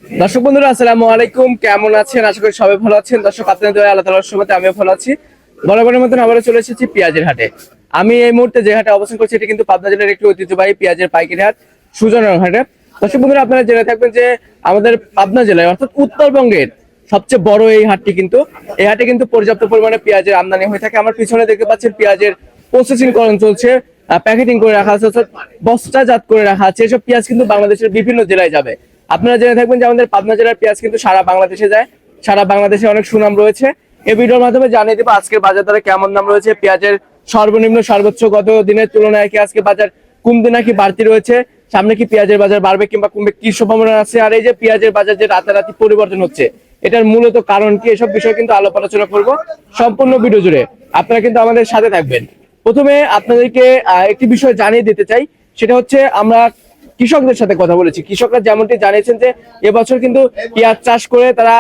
দর্শক বন্ধুরা আসসালামু আলাইকুম, কেমন আছেন? আশা করি সবাই ভালো আছেন। দর্শক আপনাদের দয়া আল্লাহ তাআলার রহমতে আমিও ভালো আছি। বরাবরের মতন আবারও চলে এসেছি পেঁয়াজের হাটে। আমি এই মুহূর্তে যে হাটে অবস্থান করছি এটি কিন্তু পাবনা জেলার একটি ঐতিহ্যবাহী পেঁয়াজের পাইকারি হাট, সুজনের হাটে। দর্শক বন্ধুরা আপনারা জেনে থাকবেন যে আমাদের পাবনা জেলায় অর্থাৎ উত্তরবঙ্গের সবচেয়ে বড় এই হাটটি কিন্তু, এই হাটে কিন্তু পর্যাপ্ত পরিমাণে পেঁয়াজের আমদানি হয়ে থাকে। আমার পিছনে দেখতে পাচ্ছেন পেঁয়াজের প্রসেসিং করণ চলছে, প্যাকেটিং করে রাখা আছে, অর্থাৎ বস্তাজাত করে রাখা আছে। এসব পেঁয়াজ কিন্তু বাংলাদেশের বিভিন্ন জেলায় যাবে। আপনারা জেনে থাকবেন যে আমাদের পাবনা জেলার পেঁয়াজ কিন্তু সারা বাংলাদেশে যায়, সারা বাংলাদেশে অনেক সুনাম রয়েছে। এই ভিডিওর মাধ্যমে জানিয়ে দেবো আজকের বাজার দরে কেমন দাম রয়েছে, পেঁয়াজের সর্বনিম্ন সর্বোচ্চ গত দিনের তুলনায় কি আজকে বাজার কমতে নাকি বাড়তি রয়েছে, সামনে কি পেঁয়াজের বাজার বাড়বে কিংবা কমবে, কি সম্ভাবনা আছে, আর এই যে পেঁয়াজের বাজার যে রাতারাতি পরিবর্তন হচ্ছে এটার মূলত কারণ কি, এসব বিষয়ে কিন্তু আলাপ আলোচনা করবো সম্পূর্ণ ভিডিও জুড়ে। আপনারা কিন্তু আমাদের সাথে থাকবেন। প্রথমে আপনাদেরকে একটি বিষয় জানিয়ে দিতে চাই, সেটা হচ্ছে আমরা কৃষকদের সাথে কথা বলেছি। কৃষকরা যেমনটি জানিয়েছেন যে এবছর কিন্তু পেঁয়াজ চাষ করে তারা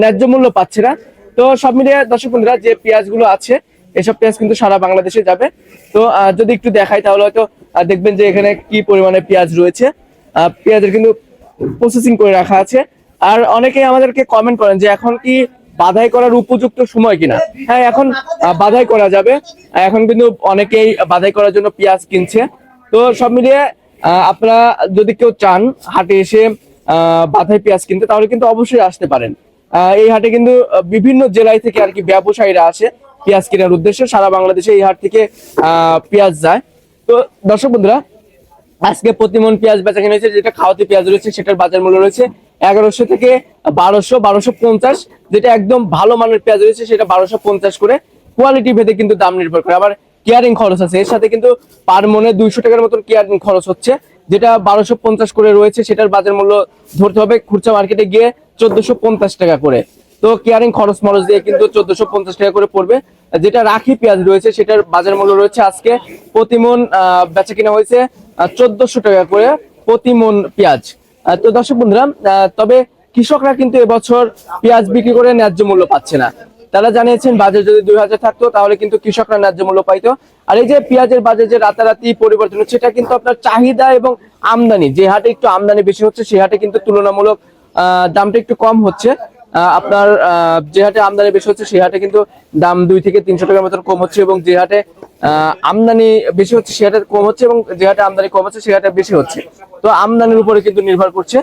ন্যায্য মূল্য পাচ্ছে না। তো সব মিলিয়ে দর্শক বন্ধুরা যে পেঁয়াজ গুলো আছে এসব পেঁয়াজ কিন্তু সারা বাংলাদেশে যাবে। তো যদি একটু দেখাই তাহলে হয়তো দেখবেন যে এখানে কি পরিমাণে পেঁয়াজ রয়েছে। পেঁয়াজের কিন্তু প্রসেসিং করে রাখা আছে। আর অনেকেই আমাদেরকে কমেন্ট করেন যে এখন কি বাধাই করার উপযুক্ত সময় কিনা। হ্যাঁ, এখন বাধাই করা যাবে। এখন কিন্তু অনেকেই বাধাই করার জন্য পেঁয়াজ কিনছে। তো সব মিলিয়ে আপনারা যদি কেউ চান হাটে এসে বাধাই পেঁয়াজ কিনতে, তাহলে কিন্তু অবশ্যই আসতে পারেন। এই হাটে কিন্তু বিভিন্ন জেলায় থেকে আর কি ব্যবসায়ীরা আসে পেঁয়াজ কেনার উদ্দেশ্যে। সারা বাংলাদেশে এই হাট থেকে পেঁয়াজ যায়। তো দর্শক বন্ধুরা, আজকে প্রতি মন পেঁয়াজ বেচা কিনা হয়েছে, যেটা খাওয়াতে পেঁয়াজ রয়েছে সেটার বাজার মূল্য রয়েছে 1100 থেকে 1250। যেটা একদম ভালো মানের পেঁয়াজ রয়েছে সেটা 1250 করে। কোয়ালিটি ভেদে কিন্তু দাম নির্ভর করে। আবার কেয়ারিং খরচ আছে এর সাথে, কিন্তু পার মনে 200 টাকার মতন কেয়ারিং খরচ হচ্ছে। যেটা 1250 করে রয়েছে সেটার বাজার মূল্য ধরতে হবে খুচরা মার্কেটে গিয়ে 1450 টাকা করে। তো কেয়ারিং খরচ মরচ দিয়ে কিন্তু 1450 টাকা করে পড়বে। যেটা রাখি পেঁয়াজ রয়েছে সেটার বাজার মূল্য রয়েছে আজকে প্রতি মন বেচা কিনা হয়েছে 1400 টাকা করে প্রতি মন পেঁয়াজ। তো দর্শক বন্ধুরা, তবে কৃষকরা কিন্তু এবছর পেঁয়াজ বিক্রি করে ন্যায্য মূল্য পাচ্ছে না। তারা জানিয়েছেন বাজার যদি 2000 থাকতো তাহলে কিন্তু কৃষকরা ন্যায্য মূল্য পাইতো। আর এই যে পেঁয়াজের বাজার যে রাতারাতি পরিবর্তন হচ্ছে, এটা কিন্তু আপনার চাহিদা এবং আমদানি, যে হাটে একটু আমদানি বেশি হচ্ছে সেই হাটে কিন্তু তুলনামূলক দামটা একটু কম হচ্ছে। আপনার যে হাটে আমদানি বেশি হচ্ছে সেই হাটে কিন্তু দাম 2 থেকে 300 টাকার মতন কম হচ্ছে, এবং যে হাটে আমদানি বেশি হচ্ছে সে হাটে কম হচ্ছে, এবং যে হাটে আমদানি কম হচ্ছে সে হাটে বেশি হচ্ছে। তো আমদানির উপরে কিন্তু নির্ভর করছে।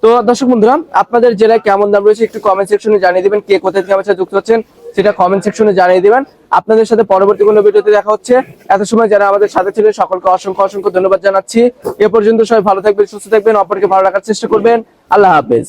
তো দর্শক বন্ধুরা, আপনাদের জেলায় কেমন দাম রয়েছে একটু কমেন্ট সেকশনে জানিয়ে দিবেন। কে কোথা থেকে আমার সাথে যুক্ত হচ্ছেন সেটা কমেন্ট সেকশনে জানিয়ে দিবেন। আপনাদের সাথে পরবর্তী কোনো ভিডিওতে দেখা হচ্ছে। এত সময় যারা আমাদের সাথে ছিলেন সকলকে অসংখ্য অসংখ্য ধন্যবাদ জানাচ্ছি। এ পর্যন্ত সবাই ভালো থাকবেন, সুস্থ থাকবেন, অপরকে ভালো রাখার চেষ্টা করবেন। আল্লাহ হাফেজ।